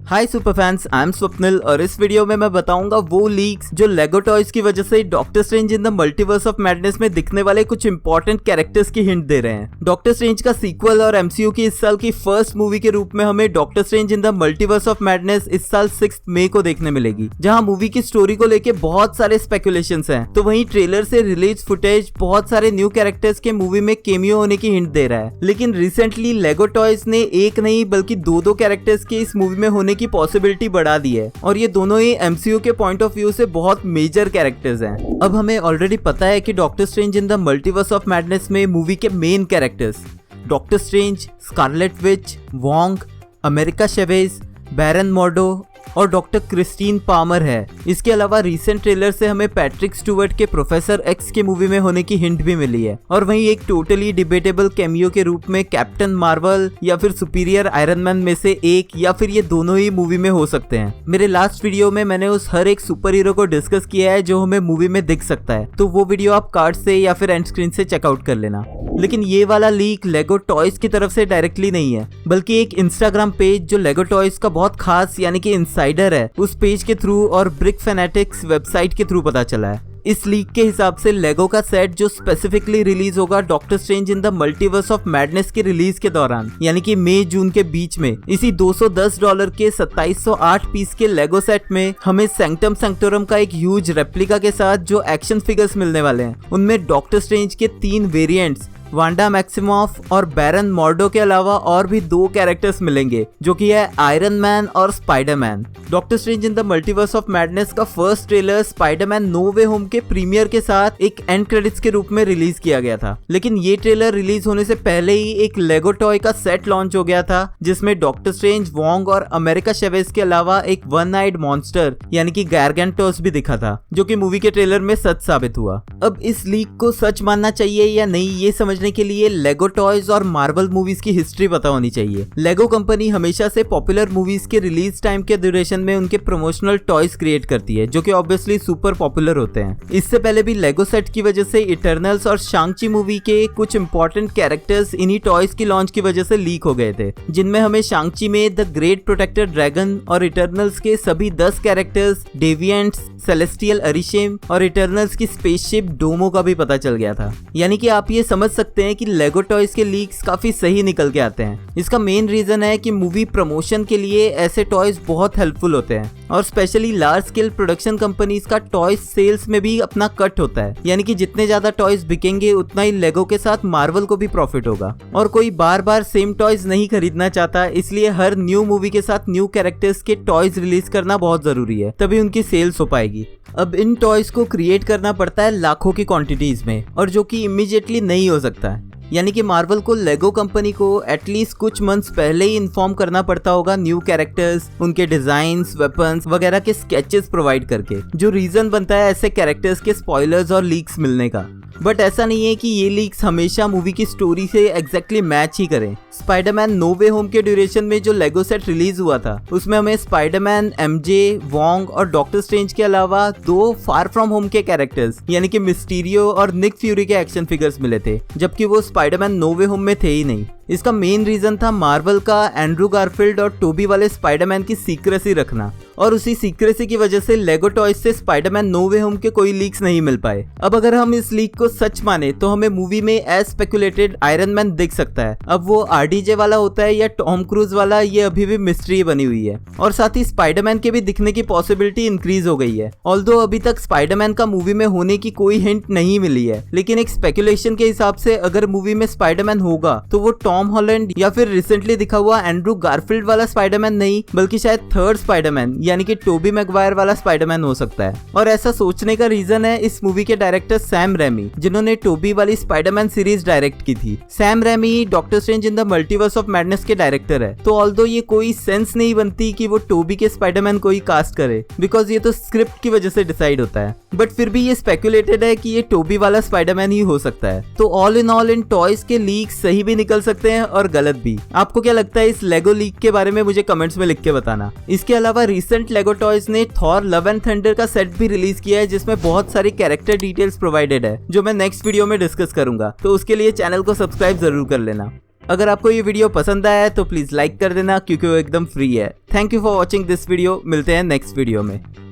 Hi super fans, I am Swapnil और इस video में मैं बताऊंगा वो लीक्स जो लेगो टॉयज की वजह से doctor Strange in the Multiverse of Madness में दिखने वाले कुछ इंपॉर्टेंट कैरेक्टर्स की हिंट दे रहे हैं। डॉक्टर स्ट्रेंज का सीक्वल और एमसीयू की इस साल की फर्स्ट मूवी के रूप में हमें doctor Strange in the Multiverse of madness इस साल 6 मई को देखने मिलेगी, जहां मूवी की स्टोरी को लेके बहुत सारे स्पेकुलेशंस हैं। तो वहीं ट्रेलर से रिलीज फुटेज बहुत सारे न्यू कैरेक्टर्स के मूवी में केमियो होने की हिंट दे रहा है। लेकिन रिसेंटली लेगो टॉयज ने एक नहीं बल्कि दो कैरेक्टर्स के इस मूवी में होने की पॉसिबिलिटी बढ़ा दी है और ये दोनों ही एमसीयू के पॉइंट ऑफ व्यू से बहुत मेजर कैरेक्टर्स हैं। अब हमें ऑलरेडी पता है कि Doctor Strange in the Multiverse of Madness में मूवी के main characters Doctor Strange, Scarlet Witch, Wong, America Chavez, Baron Mordo और डॉक्टर क्रिस्टीन पामर है। इसके अलावा रीसेंट ट्रेलर से हमें पैट्रिक स्टुअर्ट के प्रोफेसर एक्स के मूवी में होने की हिंट भी मिली है और वहीं एक टोटली डिबेटेबल कैमियो के रूप में कैप्टन मार्वल या फिर सुपीरियर आयरन मैन में से एक या फिर ये दोनों ही मूवी में हो सकते हैं। मेरे लास्ट वीडियो में मैंने उस हर एक सुपर हीरो को डिस्कस किया है जो हमें मूवी में दिख सकता है, तो वो वीडियो आप कार्ड से या फिर एंड स्क्रीन से चेकआउट कर लेना। लेकिन ये वाला लीक लेगो टॉयज की तरफ से डायरेक्टली नहीं है, बल्कि एक इंस्टाग्राम पेज जो लेगो टॉयज का बहुत खास यानी कि इनसाइडर है उस पेज के थ्रू और ब्रिक फैनेटिक्स वेबसाइट के थ्रू पता चला है। इस लीक के हिसाब से लेगो का सेट जो स्पेसिफिकली रिलीज होगा doctor Strange in the Multiverse of madness के रिलीज के दौरान यानी कि मई जून के बीच में, इसी $210 के 2708 पीस के लेगो सेट में हमें सैंक्टम सैंक्टोरम का एक ह्यूज रेप्लिका के साथ जो एक्शन फिगर्स मिलने वाले हैं उनमें डॉक्टर स्ट्रेंज के 3 वेरिएंट्स वांडा मैक्सिमॉफ और बैरन मॉर्डो के अलावा और भी 2 कैरेक्टर्स मिलेंगे जो कि है आयरन मैन और Spiderman. Doctor Strange in the Multiverse of madness का फर्स्ट ट्रेलर स्पाइडरमैन नो वे होम के प्रीमियर के साथ एक एंड क्रेडिट्स के रूप में रिलीज किया गया था, लेकिन ये ट्रेलर रिलीज होने से पहले ही एक लेगो टॉय का सेट लॉन्च हो गया था जिसमें डॉक्टर स्ट्रेंज, वोंग और अमेरिका चेवेज के अलावा एक वन आइड मॉन्स्टर यानी कि गारगेंटोस भी दिखा था, जो कि मूवी के ट्रेलर में सच साबित हुआ। अब इस लीक को सच मानना चाहिए या नहीं ये समझने के लिए लेगो टॉयज और मार्वल मूवीज की हिस्ट्री पता होनी चाहिए। लेगो कंपनी हमेशा से पॉपुलर मूवीज के रिलीज टाइम के ड्यूरेशन में उनके प्रमोशनल टॉयज क्रिएट करती है जो कि ऑब्वियसली सुपर पॉपुलर होते हैं। इससे पहले भी लेगो सेट की वजह से इटर्नल्स और शांग-ची मूवी के कुछ इंपॉर्टेंट कैरेक्टर्स इन्हीं टॉयज की लॉन्च की वजह से लीक हो गए थे, जिनमें हमें शांग-ची में द ग्रेट प्रोटेक्टर ड्रैगन और इटर्नल्स के सभी 10 कैरेक्टर्स, डेविएंट्स, सेलेस्टियल अरिशेम और इटर्नल्स की स्पेसशिप डोमो का भी पता चल गया था। यानी कि आप ये समझ सकते हैं कि लेगो टॉयज के लीक्स काफी सही निकल के आते हैं। इसका मेन रीजन है कि मूवी प्रमोशन के लिए ऐसे टॉयज बहुत हेल्पफुल होते हैं और specially large scale production companies का टॉयज सेल्स में भी अपना कट होता है, यानी कि जितने ज्यादा टॉयज बिकेंगे उतना ही लेगो के साथ मार्वल को भी प्रॉफिट होगा और कोई बार बार सेम टॉयज नहीं खरीदना चाहता, इसलिए हर न्यू मूवी के साथ न्यू कैरेक्टर्स के टॉयज रिलीज करना बहुत जरूरी है, तभी उनकी सेल्स हो पाएगी। अब इन टॉयज को क्रिएट करना पड़ता है लाखों की क्वांटिटीज में और जो कि इमीडिएटली नहीं हो सकता है, यानी कि मार्वल को लेगो कंपनी को एटलीस्ट कुछ मंथ्स पहले ही इन्फॉर्म करना पड़ता होगा न्यू कैरेक्टर्स, उनके डिजाइन्स, वेपन्स वगैरह के स्केचेस प्रोवाइड करके, जो रीजन बनता है ऐसे कैरेक्टर्स के स्पॉयलर्स और लीक्स मिलने का। बट ऐसा नहीं है कि ये लीक्स हमेशा मूवी की स्टोरी से एग्जैक्टली मैच ही करें। स्पाइडरमैन नो वे होम के ड्यूरेशन में जो लेगो सेट रिलीज हुआ था उसमें हमें स्पाइडरमैन, एमजे, वोंग और डॉक्टर स्ट्रेंज के अलावा 2 फार फ्रॉम होम के कैरेक्टर्स यानी कि मिस्टीरियो और निक फ्यूरी के एक्शन फिगर्स मिले थे, जबकि वो स्पाइडरमैन नो वे होम में थे ही नहीं। इसका मेन रीजन था मार्वल का एंड्रू गारफील्ड और टोबी वाले स्पाइडरमैन की सीक्रेसी रखना और उसी सीक्रेसी की वजह से लेगो टॉयज से स्पाइडरमैन नो वे होम के कोई लीक्स नहीं मिल पाए। अब अगर हम इस लीक को सच माने तो हमें मूवी में एज स्पेकुलेटेड आयरन मैन दिख सकता है। अब वो आरडीजे वाला होता है या टॉम क्रूज वाला, ये अभी भी मिस्ट्री बनी हुई है और साथ ही स्पाइडरमैन के भी दिखने की पॉसिबिलिटी इंक्रीज हो गई है। ऑल्दो अभी तक स्पाइडरमैन का मूवी में होने की कोई हिंट नहीं मिली है, लेकिन एक स्पेकुलेशन के हिसाब से अगर मूवी में स्पाइडरमैन होगा तो वो टॉम हॉलैंड या फिर रिसेंटली दिखा हुआ एंड्रू गारफील्ड वाला स्पाइडरमैन नहीं बल्कि शायद थर्ड स्पाइडरमैन यानी कि टोबी मैगवायर वाला स्पाइडरमैन हो सकता है। और ऐसा सोचने का रीजन है इस मूवी के डायरेक्टर सैम रेमी, जिन्होंने टोबी वाली स्पाइडरमैन सीरीज डायरेक्ट की थी। Sam Raimi doctor Strange in the Multiverse of madness के डायरेक्टर है, तो ऑल्दो ये कोई सेंस नहीं बनती कि वो टोबी के स्पाइडरमैन को ही कास्ट करे, बिकॉज ये तो स्क्रिप्ट की वजह से डिसाइड होता है। बट फिर भी ये स्पेकुलेटेड है कि ये टोबी वाला स्पाइडरमैन ही हो सकता है। तो all in all in toys के लीक सही भी निकल सकते हैं और गलत भी। आपको क्या लगता है इस लेगो लीक के बारे में मुझे कमेंट्स में लिख के बताना। इसके अलावा रिसेंट लेगो टॉयज ने थॉर लव एंड थंडर का सेट भी रिलीज किया है जिसमें बहुत सारी कैरेक्टर डिटेल्स प्रोवाइडेड है जो मैं नेक्स्ट वीडियो में डिस्कस करूंगा, तो उसके लिए चैनल को सब्सक्राइब जरूर कर लेना। अगर आपको ये वीडियो पसंद आया है तो प्लीज लाइक कर देना क्योंकि वो एकदम फ्री है। Thank you for watching this video, मिलते हैं नेक्स्ट वीडियो में।